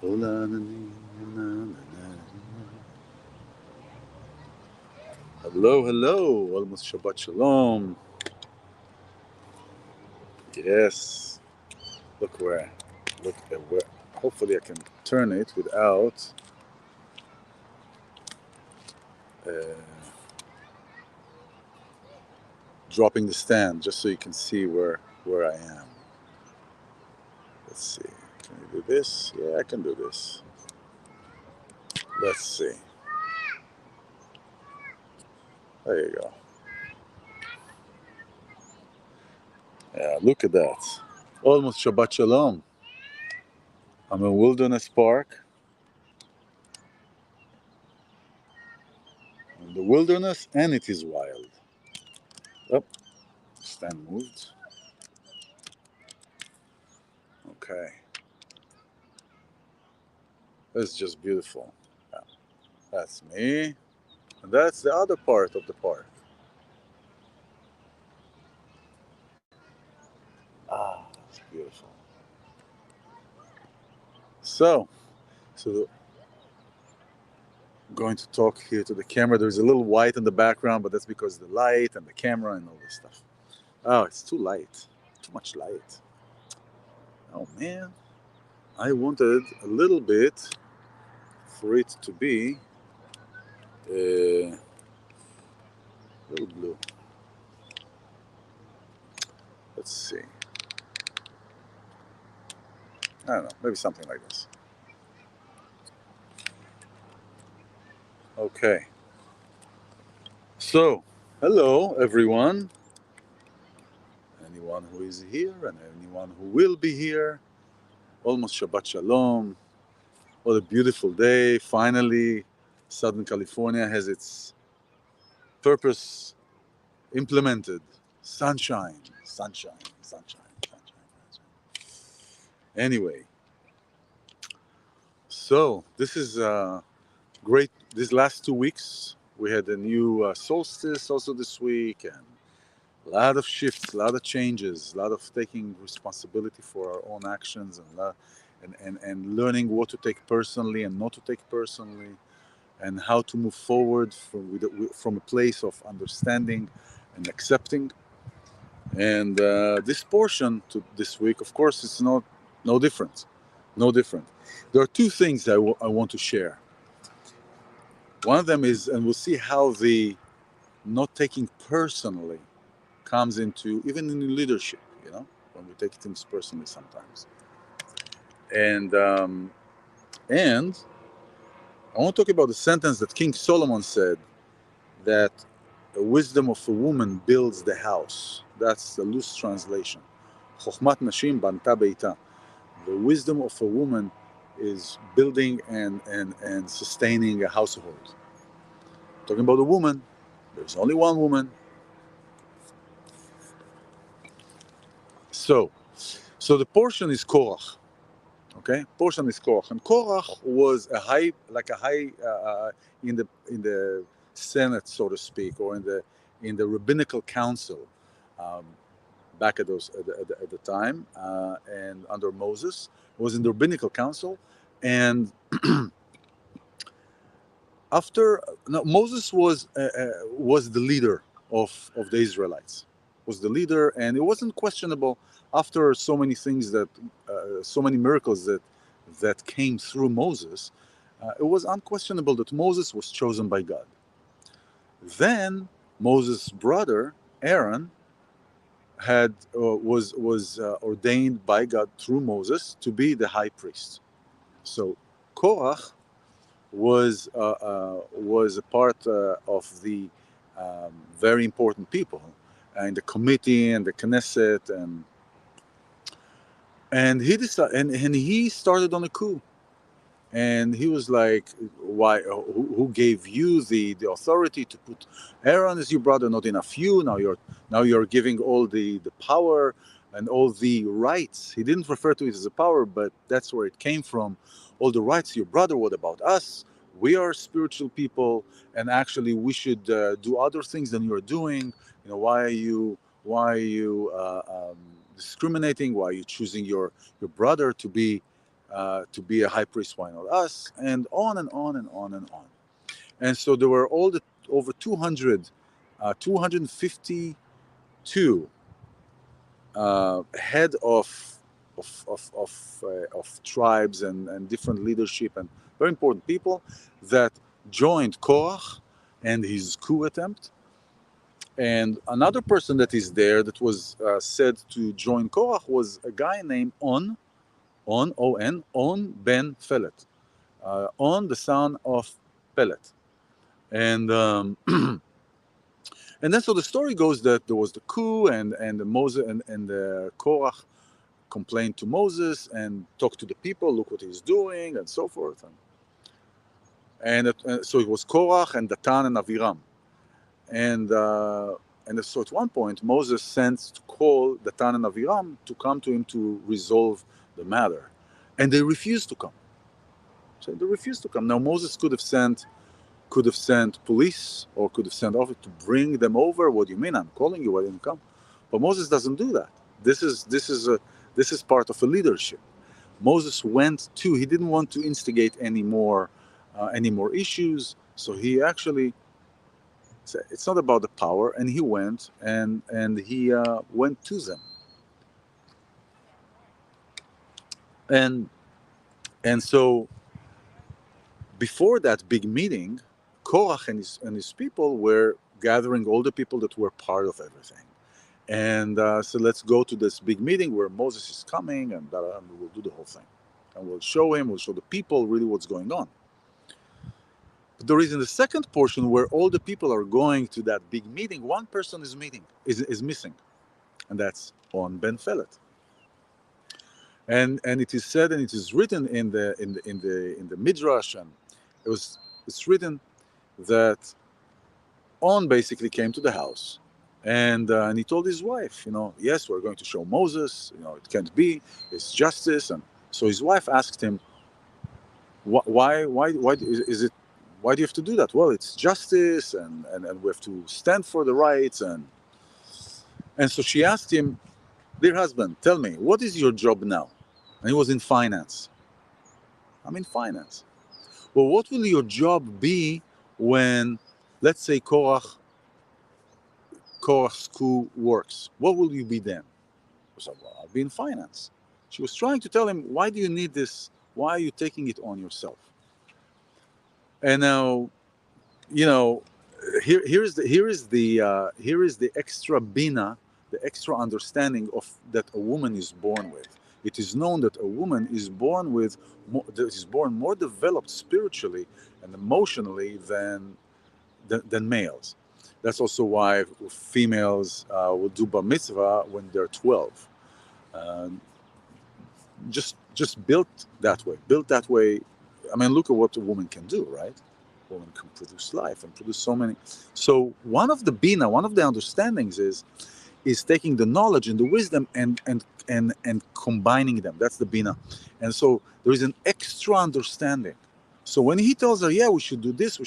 Hello, hello. Almost Shabbat Shalom. Yes. Look where. Look at where. Hopefully, I can turn it without uh, dropping the stand, just so you can see where I am. Let's see. Can you do this? Yeah, I can do this. Let's see. There you go. Yeah, look at that. Almost Shabbat Shalom. I'm in Wilderness Park. In the wilderness, and it is wild. Oh, stand moved. Okay. That's just beautiful. Yeah, that's me. And that's the other part of the park. Ah, it's beautiful. So, so I'm going to talk here to the camera. There's a little white in the background, but that's because of the light and the camera and all this stuff. Oh, it's too light. Too much light. Oh man. I wanted a little bit for it to be a little blue. Let's see. I don't know, maybe something like this. Okay. So, hello everyone. Anyone who is here and anyone who will be here. Almost Shabbat Shalom. What a beautiful day. Finally, Southern California has its purpose implemented. Sunshine, sunshine, sunshine, sunshine, sunshine. Anyway, so this is great. These last 2 weeks, we had a new solstice also this week, and a lot of shifts, a lot of changes, a lot of taking responsibility for our own actions, and learning what to take personally and not to take personally, and how to move forward from a place of understanding and accepting. And this portion to this week, of course, it's not no different, no different. There are two things I want to share. One of them is, and we'll see how the not taking personally comes into even in leadership, when we take things personally sometimes. And I want to talk about the sentence that King Solomon said, that the wisdom of a woman builds the house. That's the loose translation. Chokhmat nashim banta beita. The wisdom of a woman is building and sustaining a household. Talking about a woman, there's only one woman. So the portion is Korach. Okay, portion is Korach, and Korach was a high in the Senate, so to speak, or in the rabbinical council, um, back at the time, and under Moses was in the rabbinical council, and after no, Moses was the leader of the Israelites, was the leader, and it wasn't questionable after so many things so many miracles that came through Moses. It was unquestionable that Moses was chosen by God. Then Moses' brother Aaron was ordained by God through Moses to be the high priest. So Korach was a part of the very important people in the committee and the Knesset, and he decided, and he started on a coup, and he was like, "Why? Who gave you the authority to put Aaron as your brother? Not enough you. Now you're giving all the power and all the rights." He didn't refer to it as a power, but that's where it came from. All the rights to your brother. What about us? We are spiritual people, and actually we should do other things than you're doing. Why are you discriminating? Why are you choosing your brother to be to be a high priest. Why not us? And on and on and on and on. And so there were all the over 252 head of tribes and different leadership and very important people that joined Korach and his coup attempt. And another person that is there that was said to join Korach was a guy named On ben Felet, On the son of Pelet. And and then so the story goes that there was the coup and the Moses and the Korach complained to Moses and talked to the people, look what he's doing and so forth. And so it was Korach and Datan and Aviram. And so at one point Moses sent to call Datan and Aviram to come to him to resolve the matter. And they refused to come. So they refused to come. Now Moses could have sent police or could have sent officers to bring them over. What do you mean? I'm calling you. Why didn't you come? But Moses doesn't do that. This is part of a leadership. Moses went to. He didn't want to instigate any more issues. So he actually. It's not about the power, and he went and he went to them. And so before that big meeting, Korach and his people were gathering all the people that were part of everything. And so let's go to this big meeting where Moses is coming, and we'll do the whole thing. And we'll show the people really what's going on. But there is in the second portion where all the people are going to that big meeting, one person is missing. And that's On ben Felet. And it is said and it is written in the Midrash, and it's written that On basically came to the house, and he told his wife, yes, we're going to show Moses, it can't be, it's justice. And so his wife asked him, why is it? Why do you have to do that? Well, it's justice, and we have to stand for the rights, and so she asked him, dear husband, tell me, what is your job now? And he was in finance. I'm in finance. Well, what will your job be when, let's say, Korach's coup works? What will you be then? I said, well, I'll be in finance. She was trying to tell him, why do you need this? Why are you taking it on yourself? And now, here is the extra bina, the extra understanding of that a woman is born with. It is known that a woman is born more developed spiritually and emotionally than males. That's also why females will do bar mitzvah when they're 12. Just built that way. I mean, look at what a woman can do, right? A woman can produce life and produce so many. So one of the bina, one of the understandings is taking the knowledge and the wisdom and combining them. That's the bina. And so there is an extra understanding. So when he tells her, yeah, we should do this,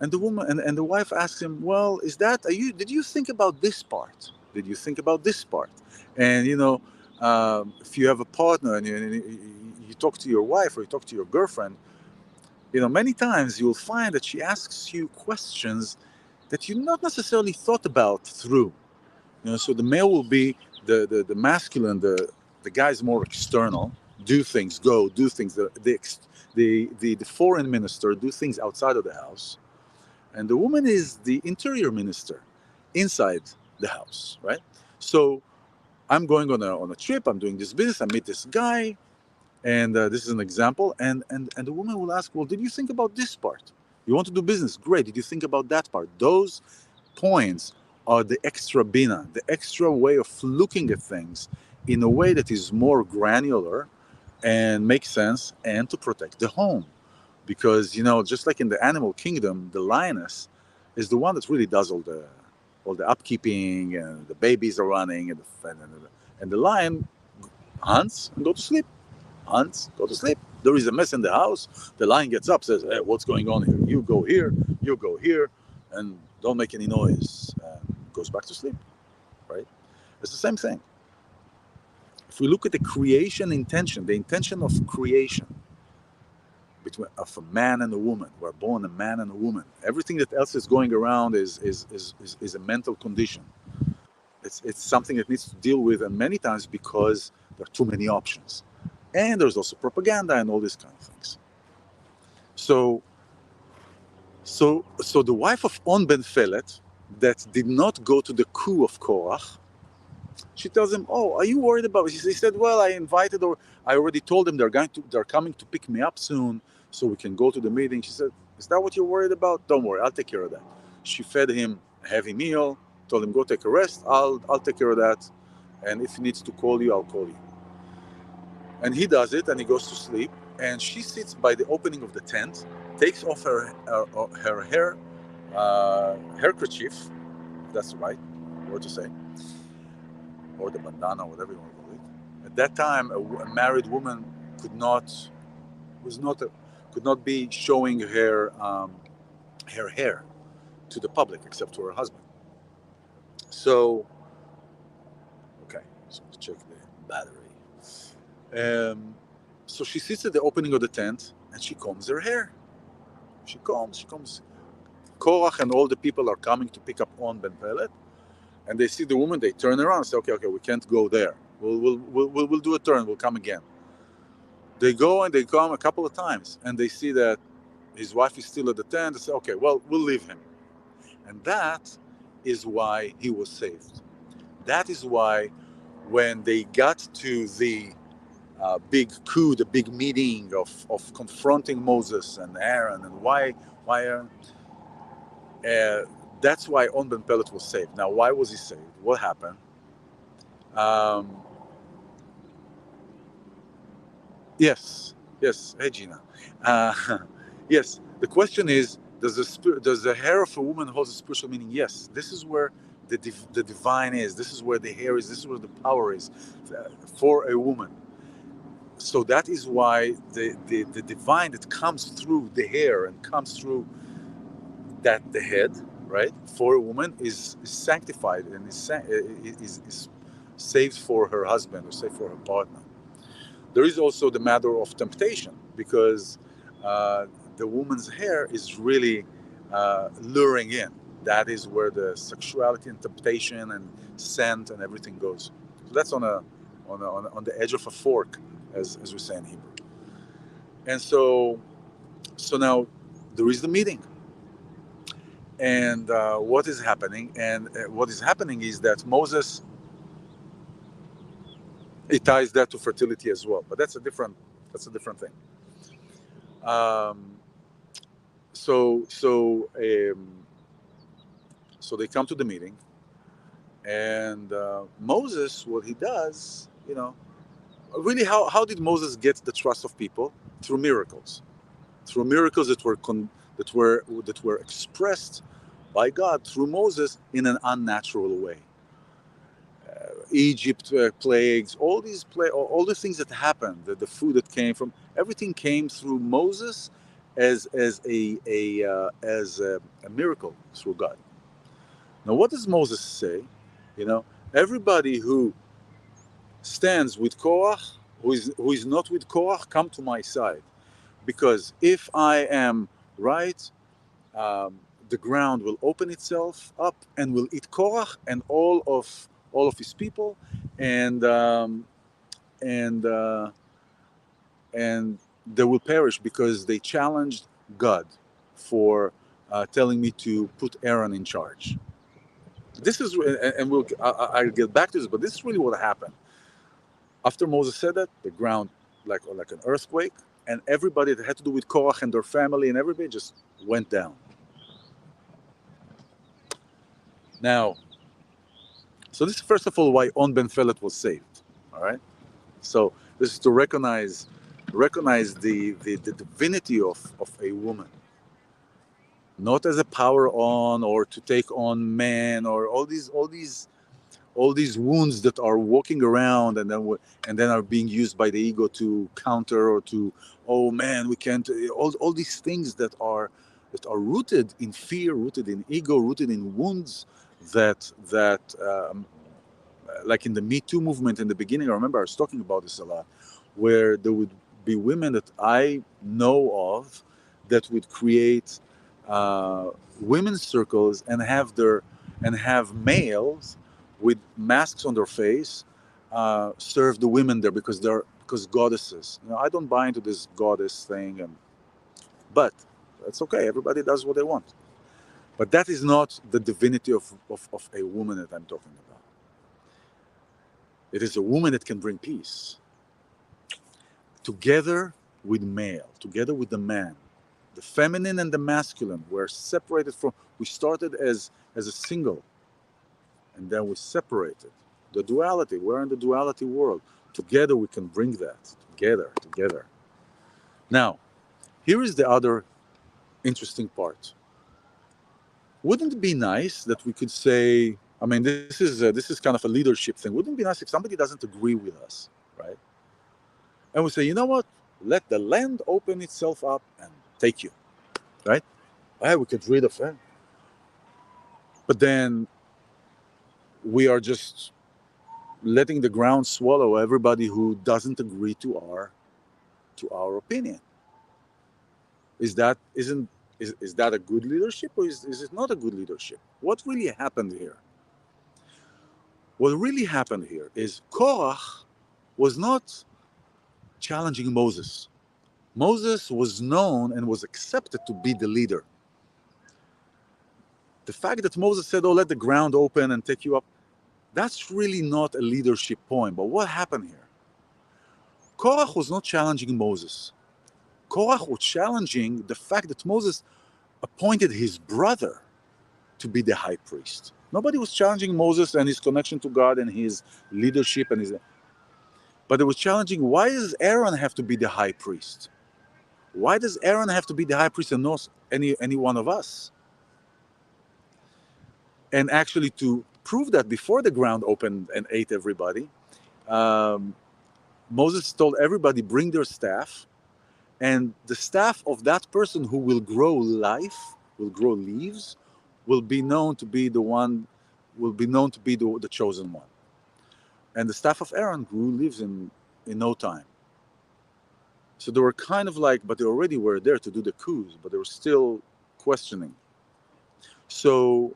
and the woman and the wife asks him, well, did you think about this part? Did you think about this part? And if you have a partner and you talk to your wife or you talk to your girlfriend, many times you'll find that she asks you questions that you not necessarily thought about through. So the male will be the masculine, the guy's more external, do things, the foreign minister, do things outside of the house. And the woman is the interior minister, inside the house, right? So I'm going on a trip, I'm doing this business, I meet this guy, and this is an example, and the woman will ask, well, did you think about this part? You want to do business, great, did you think about that part? Those points are the extra bina, the extra way of looking at things in a way that is more granular and makes sense, and to protect the home. Because, just like in the animal kingdom, the lioness is the one that really does all the upkeeping, and the babies are running, and the lion hunts and go to sleep. There is a mess in the house. The lion gets up, says, hey, what's going on here? You go here, and don't make any noise. And goes back to sleep, right? It's the same thing. if we look at the creation intention, the intention of creation of a man and a woman, we're born a man and a woman. Everything that else is going around is a mental condition. It's something that needs to deal with, and many times because there are too many options, and there's also propaganda and all these kind of things. So the wife of On Ben Felet that did not go to the coup of Korach, she tells him, "Oh, are you worried about?" He said, "Well, I invited, or I already told them they're coming to pick me up soon, so we can go to the meeting." She said, "Is that what you're worried about? Don't worry, I'll take care of that." She fed him a heavy meal, told him, "Go take a rest. I'll take care of that, and if he needs to call you, I'll call you." And he does it, and he goes to sleep. And she sits by the opening of the tent, takes off her hair handkerchief, if that's the right word to say, or the bandana, whatever you want to call it. At that time, a married woman could not be showing her hair to the public except to her husband. So, okay, so let's check the battery. So she sits at the opening of the tent and she combs her hair. She combs. Korach and all the people are coming to pick up On Ben Pelet, and they see the woman. They turn around and say, "Okay, we can't go there. We'll do a turn. We'll come again." They go and they come a couple of times, and they see that his wife is still at the tent. They say, "Okay, well, we'll leave him," and that is why he was saved. That is why when they got to the big coup, the big meeting of confronting Moses and Aaron, and why Aaron. That's why On Ben Pelet was saved. Now, why was he saved? What happened? Yes. Hey, Gina. Yes. The question is, does the hair of a woman hold a spiritual meaning? Yes. This is where the divine is. This is where the hair is. This is where the power is for a woman. So that is why the divine that comes through the hair and comes through the head, right, for a woman is sanctified and is saved for her husband or saved for her partner. There is also the matter of temptation, because the woman's hair is really luring in. That is where the sexuality and temptation and scent and everything goes. So that's on the edge of a fork, as we say in Hebrew. And so now there is the meeting. And what is happening? And what is happening is that Moses, he ties that to fertility as well, but that's a different thing. So they come to the meeting, and Moses, what he does, really, how did Moses get the trust of people? Through miracles that were expressed by God through Moses in an unnatural way. Egypt plagues, all the things that happened, the food that came from, everything came through Moses as a miracle through God. Now, what does Moses say? Everybody who stands with Korach, who is not with Korach, come to my side, because if I am right, the ground will open itself up and will eat Korach and all of his people, and they will perish because they challenged God for telling me to put Aaron in charge. This is, and I'll get back to this, but this is really what happened. After Moses said that, the ground, like an earthquake, and everybody that had to do with Korach and their family and everybody just went down. Now, so this is first of all why On Ben Felet was saved. All right. So this is to recognize the divinity of a woman, not as a power on or to take on men or all these wounds that are walking around and then are being used by the ego to counter or to, oh man, we can't, all these things that are rooted in fear, rooted in ego, rooted in wounds that like in the Me Too movement in the beginning, I remember I was talking about this a lot, where there would be women that I know of that would create women's circles and have males with masks on their face serve the women there because goddesses. I don't buy into this goddess thing, but that's okay. Everybody does what they want. But that is not the divinity of a woman that I'm talking about. It is a woman that can bring peace. Together with male, together with the man. The feminine and the masculine were separated from, we started as a single, and then we separated. The duality, we're in the duality world. Together we can bring that, together. Now, here is the other interesting part. Wouldn't it be nice that we could say, I mean, this is kind of a leadership thing. Wouldn't it be nice if somebody doesn't agree with us, right? And we say, you know what? Let the land open itself up and take you, right? We get rid of it. But then we are just letting the ground swallow everybody who doesn't agree to our opinion. Is that a good leadership, or is it not a good leadership? What really happened here? What really happened here is Korach was not challenging Moses. Moses was known and was accepted to be the leader. The fact that Moses said, oh, let the ground open and take you up, that's really not a leadership point. But what happened here? Korach was not challenging Moses. Korach was challenging the fact that Moses appointed his brother to be the high priest. Nobody was challenging Moses and his connection to God and his leadership but it was challenging, why does Aaron have to be the high priest? Why does Aaron have to be the high priest and not any one of us? And actually, to prove that, before the ground opened and ate everybody, Moses told everybody, bring their staff, and the staff of that person who will grow leaves, will be known to be the chosen one. And the staff of Aaron grew leaves in no time. So they were kind of like, but they already were there to do the coups, but they were still questioning. So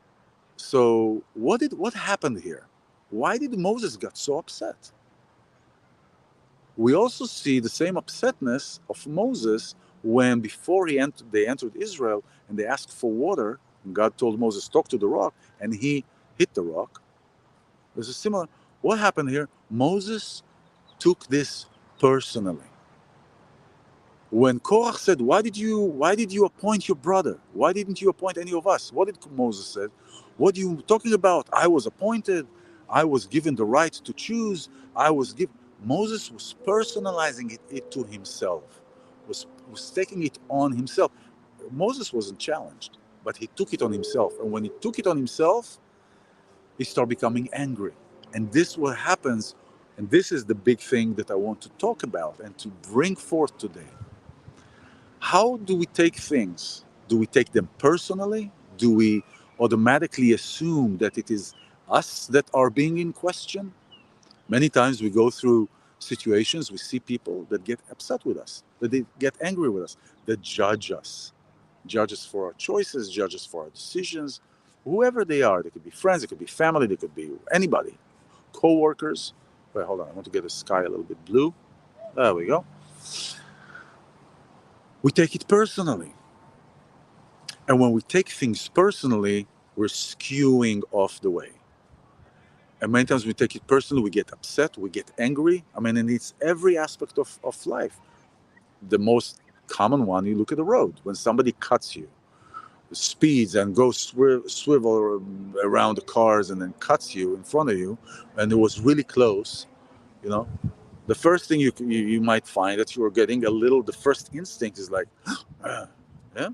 what happened here? Why did Moses get so upset? We also see the same upsetness of Moses when, before they entered Israel and they asked for water, and God told Moses, talk to the rock, and he hit the rock. There's a similar. What happened here? Moses took this personally. When Korach said, why did you appoint your brother? Why didn't you appoint any of us? What did Moses say? What are you talking about? I was appointed. I was given the right to choose. Moses was personalizing it to himself, was taking it on himself. Moses wasn't challenged, but he took it on himself. And when he took it on himself, he started becoming angry. And this is what happens, and this is the big thing that I want to talk about and to bring forth today. How do we take things? Do we take them personally? Do we automatically assume that it is us that are being in question? Many times we go through situations, we see people that get upset with us, that they get angry with us, that judge us for our choices, judge us for our decisions, whoever they are. They could be friends, they could be family, they could be anybody, co-workers. Wait, hold on, I want to get the sky a little bit blue. There we go. We take it personally. And when we take things personally, we're skewing off the way. And many times we take it personally, we get upset, we get angry. I mean, and it's every aspect of life. The most common one, you look at the road. When somebody cuts you, speeds and goes swivel around the cars and then cuts you in front of you, and it was really close, the first thing you might find that you are getting the first instinct is like, yeah?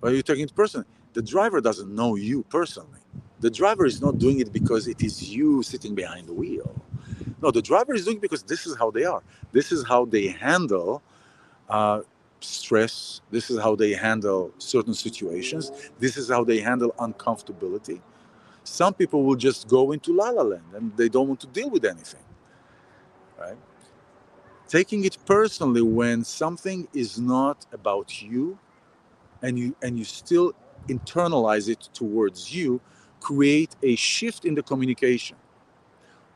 Why are you taking it personally? The driver doesn't know you personally. The driver is not doing it because it is you sitting behind the wheel. No, the driver is doing it because this is how they are. This is how they handle stress. This is how they handle certain situations. This is how they handle uncomfortability. Some people will just go into la la land and they don't want to deal with anything, right? Taking it personally when something is not about you, and you still internalize it towards you, create a shift in the communication.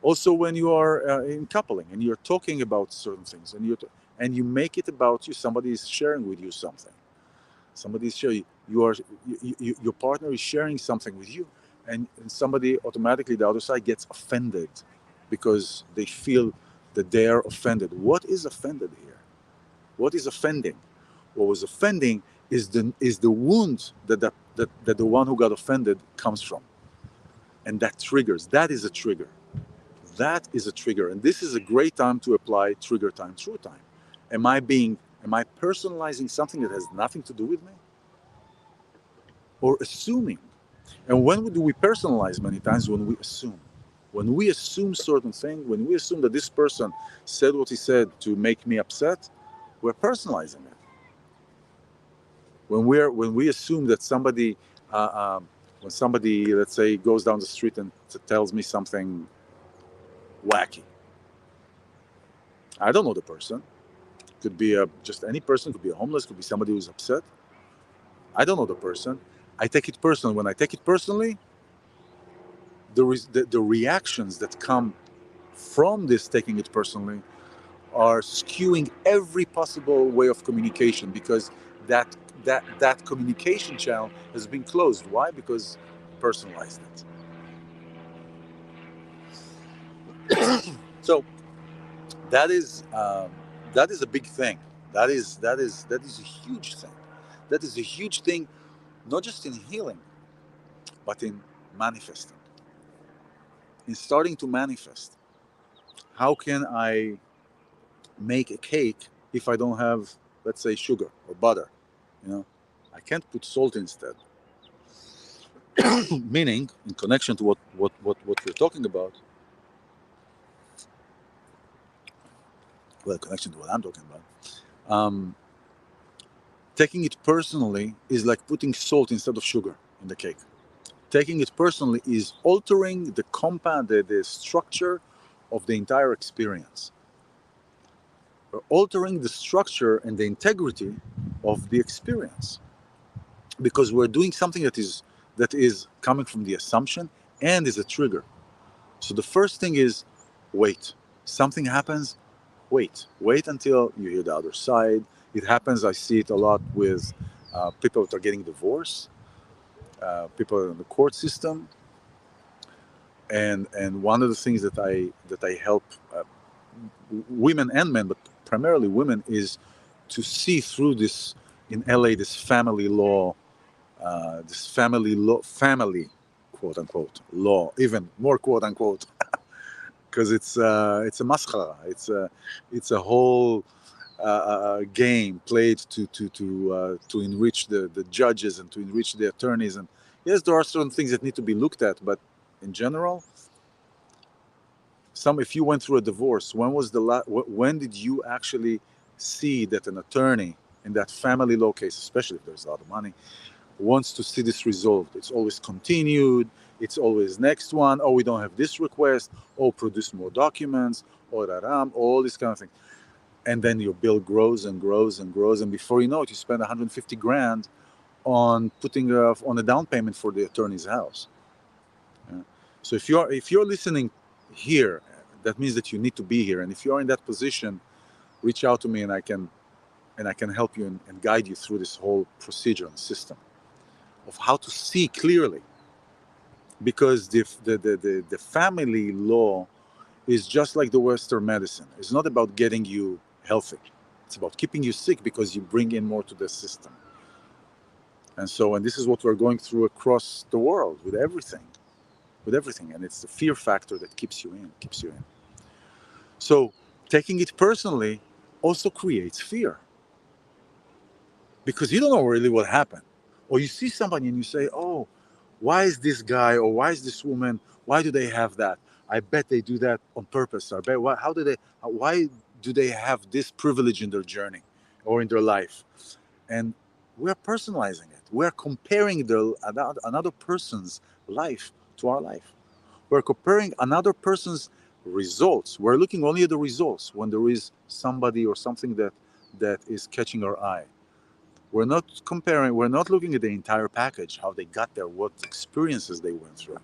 Also, when you are in coupling and you're talking about certain things, and you make it about you, somebody is sharing with you something. Somebody is sharing. Your partner is sharing something with you, and somebody automatically the other side gets offended because they feel that they are offended. What is offended here? What is offending? What was offending is the wound that the one who got offended comes from, and that triggers. That is a trigger. That is a trigger, and this is a great time to apply trigger time, true time. Am I personalizing something that has nothing to do with me, or assuming? And when do we personalize? Many times when we assume. When we assume certain things, when we assume that this person said what he said to make me upset, we're personalizing it. When we assume that somebody, when somebody, let's say, goes down the street and tells me something wacky, I don't know the person. Could be just any person. Could be a homeless. Could be somebody who's upset. I don't know the person. I take it personally. When I take it personally, the reactions that come from this taking it personally are skewing every possible way of communication, because that communication channel has been closed. Why? Because personalized it. So that is a big thing. That is a huge thing. That is a huge thing, not just in healing, but in manifesting, in starting to manifest. How can I make a cake if I don't have, let's say, sugar or butter? You know, I can't put salt instead. Meaning, in connection to what we're talking about, well, connection to what I'm talking about, taking it personally is like putting salt instead of sugar in the cake. Taking it personally is altering the compound, the structure of the entire experience. We're altering the structure and the integrity of the experience, because we're doing something that is coming from the assumption and is a trigger. So the first thing is wait. Something happens, wait until you hear the other side. It happens. I see it a lot with people that are getting divorced, people in the court system, and one of the things that I help women and men, but primarily women, is to see through this in LA, this family quote unquote law, even more quote unquote, because it's a maskhara. It's a whole game played to enrich the judges and to enrich the attorneys. And yes, there are certain things that need to be looked at, but in general, if you went through a divorce, when did you actually see that an attorney in that family law case, especially if there's a lot of money, wants to see this resolved? It's always continued. It's always next one. Oh, we don't have this request. Oh, produce more documents. Oh, all this kind of thing. And then your bill grows and grows and grows, and before you know it, you spend 150 grand on putting on a down payment for the attorney's house. Yeah. So if you're listening here, that means that you need to be here. And if you are in that position, reach out to me, and I can help you and guide you through this whole procedure and system of how to see clearly. Because the family law is just like the Western medicine. It's not about getting you healthy. It's about keeping you sick because you bring in more to the system. And this is what we're going through across the world with everything. And it's the fear factor that keeps you in. So taking it personally also creates fear, because you don't know really what happened. Or you see somebody and you say, oh, why is this guy or why is this woman, why do they have that? I bet they do that on purpose. Why do they have this privilege in their journey or in their life? And we're personalizing it. We're comparing another person's life to our life. We're comparing another person's results. We're looking only at the results when there is somebody or something that is catching our eye. We're not comparing, we're not looking at the entire package, how they got there, what experiences they went through.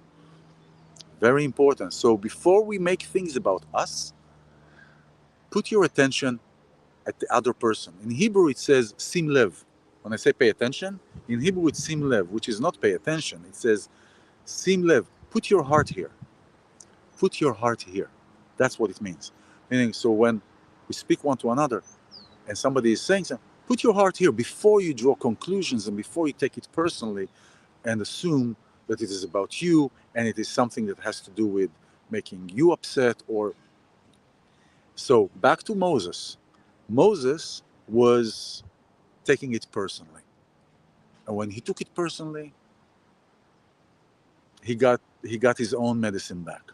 Very important. So before we make things about us, put your attention at the other person. In Hebrew it says sim lev. When I say pay attention, in Hebrew it's sim lev, which is not pay attention. It says sim lev. Put your heart here. Put your heart here. That's what it means. Meaning, so when we speak one to another and somebody is saying something, put your heart here before you draw conclusions and before you take it personally and assume that it is about you and it is something that has to do with making you upset or... So back to Moses. Moses was taking it personally. And when he took it personally, he got his own medicine back.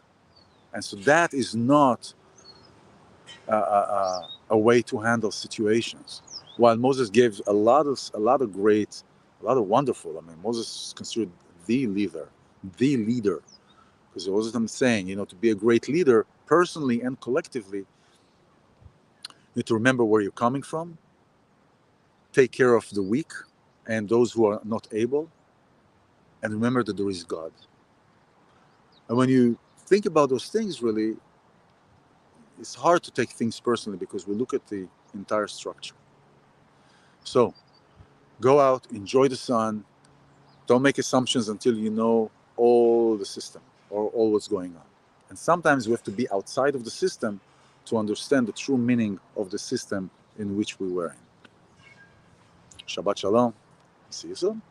And so that is not a way to handle situations. While Moses gave a lot of wonderful. I mean, Moses is considered the leader, because it was them saying, to be a great leader, personally and collectively, you need to remember where you're coming from, take care of the weak and those who are not able, and remember that there is God. And when you think about those things, really, it's hard to take things personally because we look at the entire structure. So go out, enjoy the sun, don't make assumptions until you know all the system or all what's going on. And sometimes we have to be outside of the system to understand the true meaning of the system in which we were in. Shabbat Shalom. See you soon.